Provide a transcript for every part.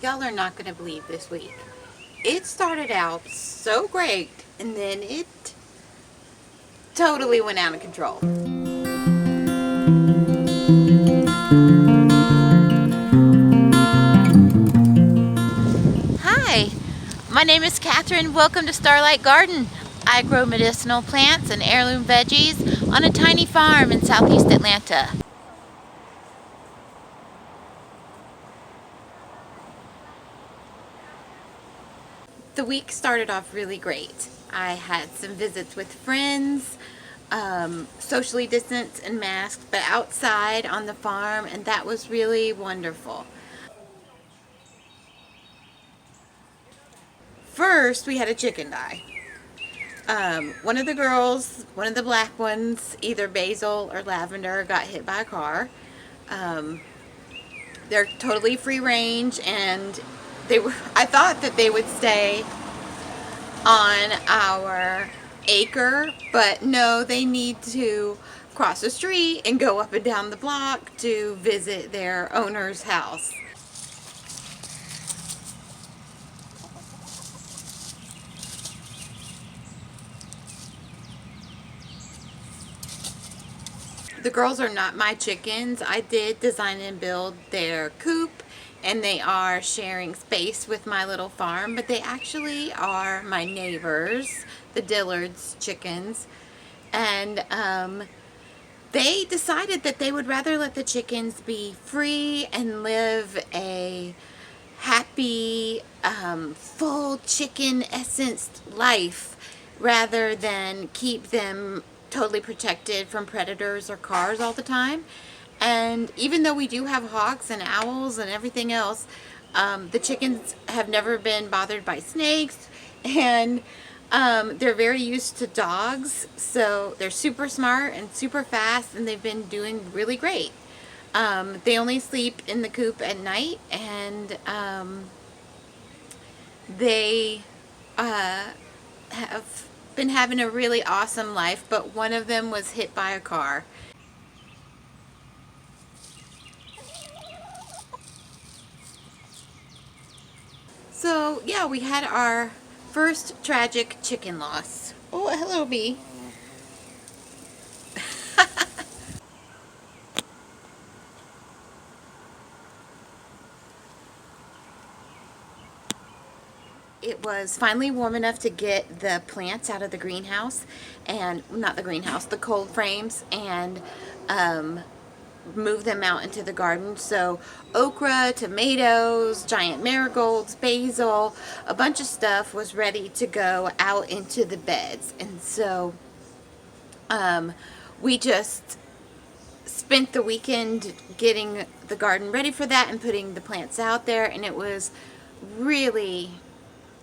Y'all are not going to believe this week. It started out so great and then it totally went out of control. Hi, my name is Catherine. Welcome to Starlight Garden. I grow medicinal plants and heirloom veggies on a tiny farm in southeast Atlanta. The week started off really great. I had some visits with friends, socially distanced and masked, but outside on the farm, and that was really wonderful. First, we had a chicken die. One of the girls, one of the black ones, either Basil or Lavender, got hit by a car. Um, they're totally free range, and I thought that they would stay on our acre, but no, they need to cross the street and go up and down the block to visit their owner's house. The girls are not my chickens. I did design and build their coop, and they are sharing space with my little farm, but they actually are my neighbors, the Dillard's chickens. And they decided that they would rather let the chickens be free and live a happy, full chicken essenced life rather than keep them totally protected from predators or cars all the time. And even though we do have hawks and owls and everything else, the chickens have never been bothered by snakes, and they're very used to dogs, so they're super smart and super fast, and they've been doing really great. They only sleep in the coop at night, and they have been having a really awesome life, but one of them was hit by a car. So yeah, we had our first tragic chicken loss. Oh, hello, bee. It was finally warm enough to get the plants out of the greenhouse, and not the greenhouse, the cold frames, and move them out into the garden. So okra, tomatoes, giant marigolds, basil, a bunch of stuff was ready to go out into the beds. And so we just spent the weekend getting the garden ready for that and putting the plants out there, and it was really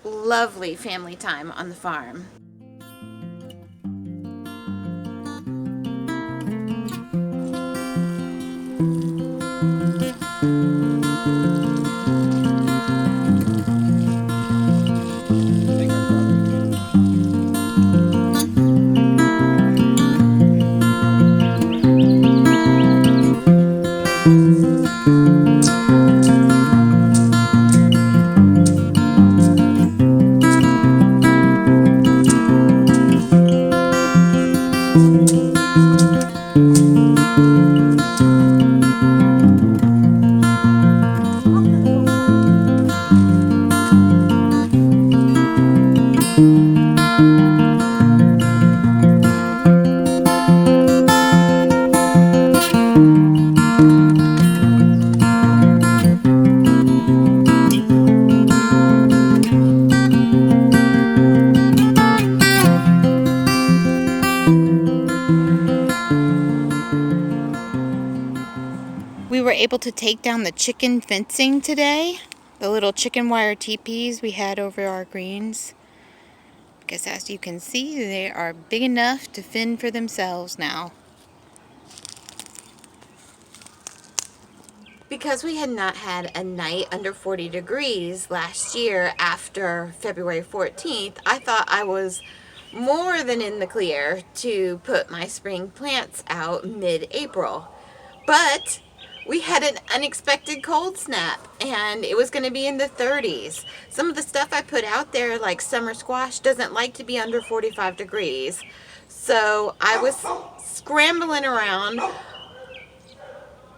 lovely family time on the farm. We were able to take down the chicken fencing today, the little chicken wire teepees we had over our greens, because as you can see, they are big enough to fend for themselves now. Because we had not had a night under 40 degrees last year after February 14th, I thought I was more than in the clear to put my spring plants out mid-April. But we had an unexpected cold snap and it was going to be in the 30s. Some of the stuff I put out there, like summer squash, doesn't like to be under 45 degrees. So I was scrambling around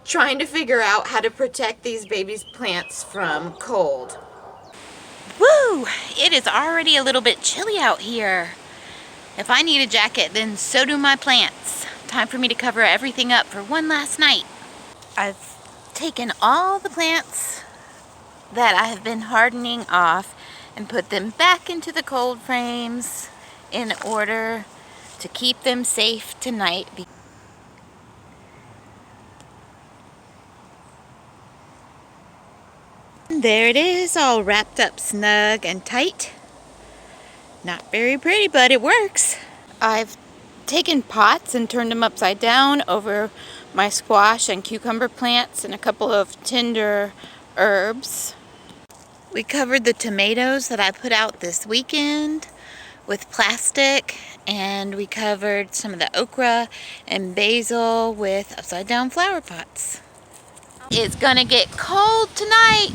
trying to figure out how to protect these baby's plants from cold. Woo! It is already a little bit chilly out here. If I need a jacket, then so do my plants. Time for me to cover everything up for one last night. I've taken all the plants that I have been hardening off and put them back into the cold frames in order to keep them safe tonight. There it is, all wrapped up snug and tight. Not very pretty, but it works. I've taken pots and turned them upside down over my squash and cucumber plants and a couple of tender herbs. We covered the tomatoes that I put out this weekend with plastic, and we covered some of the okra and basil with upside down flower pots. It's gonna get cold tonight.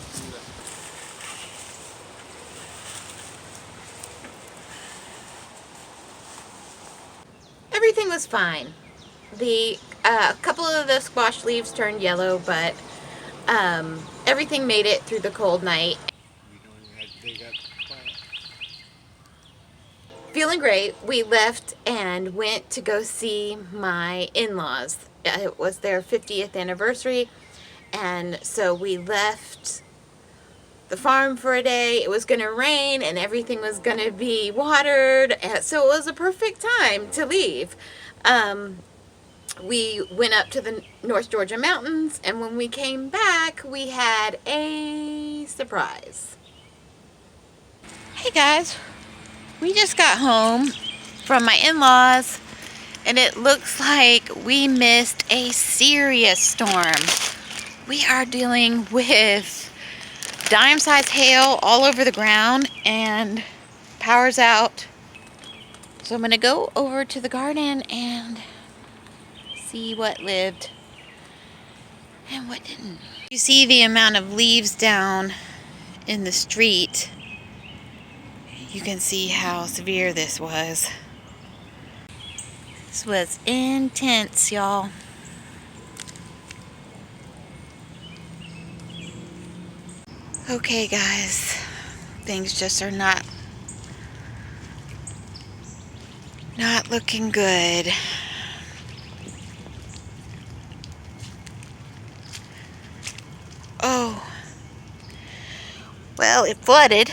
Everything was fine. The couple of the squash leaves turned yellow, but everything made it through the cold night. Feeling great, we left and went to go see my in-laws. It was their 50th anniversary, and so we left the farm for a day. It was going to rain and everything was going to be watered, so it was a perfect time to leave. We went up to the North Georgia mountains, and when we came back, we had a surprise. Hey guys, we just got home from my in-laws, and it looks like we missed a serious storm. We are dealing with dime-sized hail all over the ground, and power's out. So I'm gonna go over to the garden and see what lived and what didn't. You see the amount of leaves down in the street. You can see how severe this was. This was intense, y'all. Okay, guys, things just are not looking good. Oh, well, it flooded.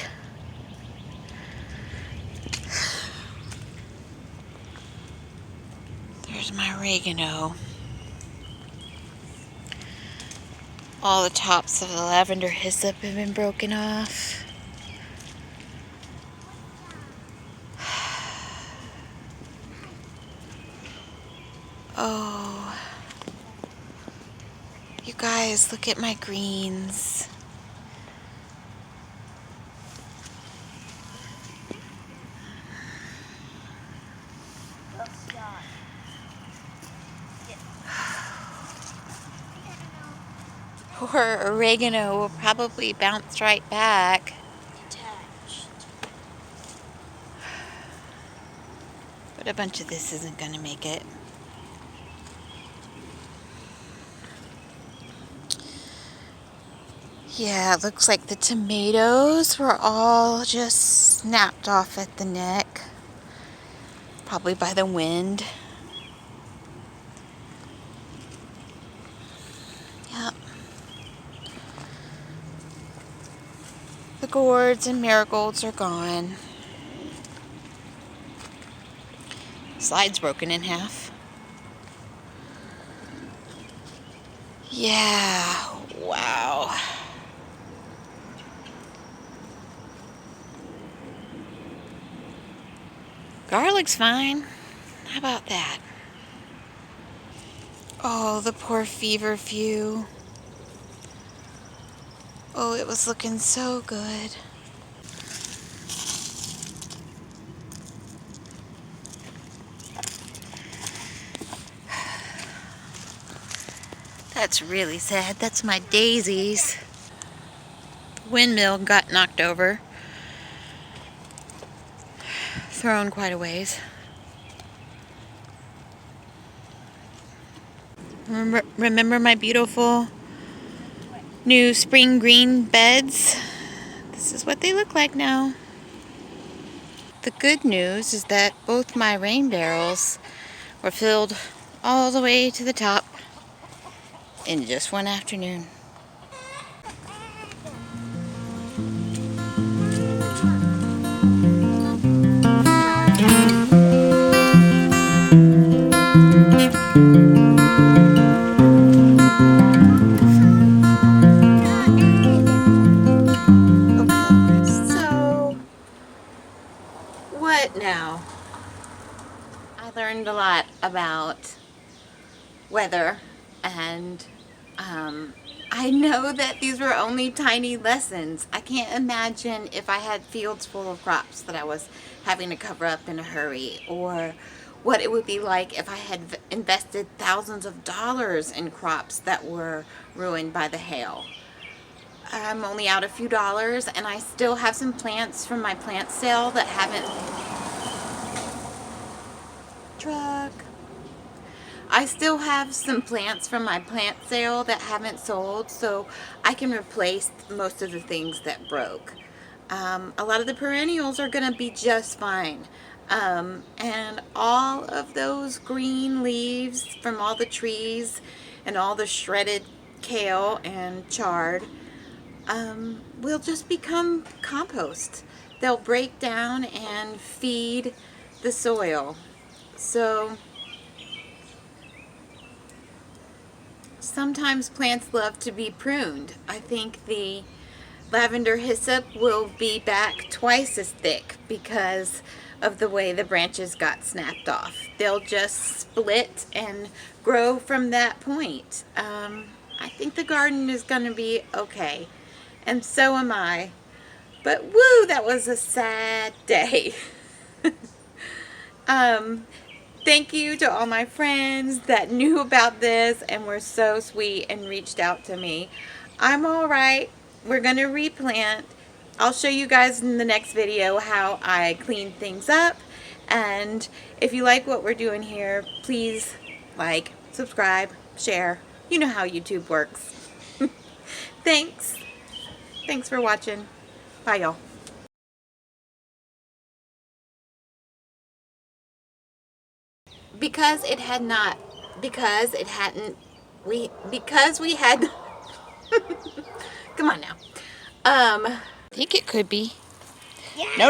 There's my oregano. All the tops of the lavender hyssop have been broken off. Oh, you guys, look at my greens. Poor oregano will probably bounce right back. But a bunch of this isn't going to make it. Yeah, it looks like the tomatoes were all just snapped off at the neck. Probably by the wind. Yep. The gourds and marigolds are gone. Slide's broken in half. Yeah, wow. Garlic's fine. How about that? Oh, the poor feverfew. Oh, it was looking so good. That's really sad. That's my daisies. Windmill got knocked over. Thrown quite a ways. Remember my beautiful new spring green beds? This is what they look like now. The good news is that both my rain barrels were filled all the way to the top in just one afternoon. What now? I learned a lot about weather, and I know that these were only tiny lessons. I can't imagine if I had fields full of crops that I was having to cover up in a hurry, or what it would be like if I had invested thousands of dollars in crops that were ruined by the hail. I'm only out a few dollars, and I still have some plants from my plant sale that haven't... Truck. I still have some plants from my plant sale that haven't sold, so I can replace most of the things that broke. A lot of the perennials are going to be just fine. And all of those green leaves from all the trees and all the shredded kale and chard will just become compost. They'll break down and feed the soil. So sometimes plants love to be pruned. I think the lavender hyssop will be back twice as thick because of the way the branches got snapped off. They'll just split and grow from that point. I think the garden is going to be okay, and so am I. But woo, that was a sad day. Thank you to all my friends that knew about this and were so sweet and reached out to me. I'm all right. We're going to replant. I'll show you guys in the next video how I clean things up. And if you like what we're doing here, please like, subscribe, share. You know how YouTube works. Thanks. Thanks for watching. Bye, y'all. Because we had, come on now. I think it could be. Yeah. No.